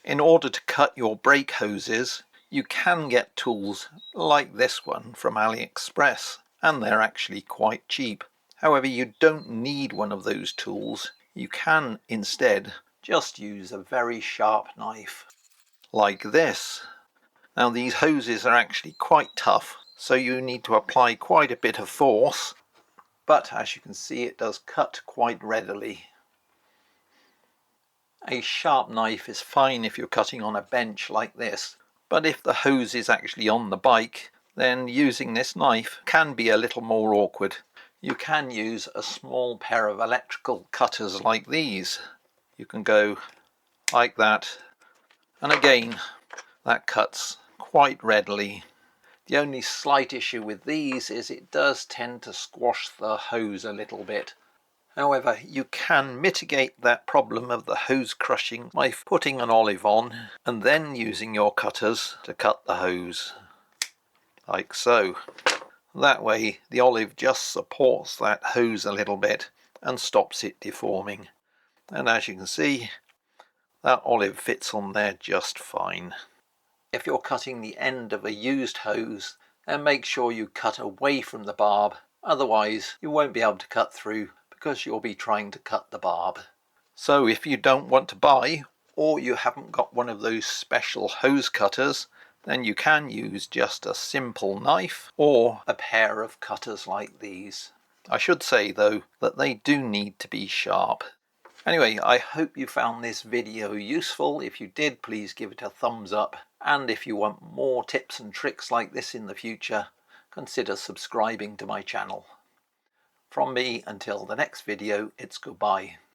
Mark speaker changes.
Speaker 1: In order to cut your brake hoses, you can get tools like this one from AliExpress, and they're actually quite cheap. However, you don't need one of those tools. You can instead just use a very sharp knife like this. Now these hoses are actually quite tough, so you need to apply quite a bit of force, but as you can see, it does cut quite readily. A sharp knife is fine if you're cutting on a bench like this, but if the hose is actually on the bike, then using this knife can be a little more awkward. You can use a small pair of electrical cutters like these. You can go like that, and again, that cuts quite readily. The only slight issue with these is it does tend to squash the hose a little bit. However, you can mitigate that problem of the hose crushing by putting an olive on and then using your cutters to cut the hose, like so. That way the olive just supports that hose a little bit and stops it deforming. And as you can see, that olive fits on there just fine. If you're cutting the end of a used hose, then make sure you cut away from the barb, otherwise you won't be able to cut through because you'll be trying to cut the barb. So if you don't want to buy, or you haven't got one of those special hose cutters, then you can use just a simple knife or a pair of cutters like these. I should say though that they do need to be sharp. Anyway, I hope you found this video useful. If you did, please give it a thumbs up, and if you want more tips and tricks like this in the future, consider subscribing to my channel. From me until the next video, it's goodbye.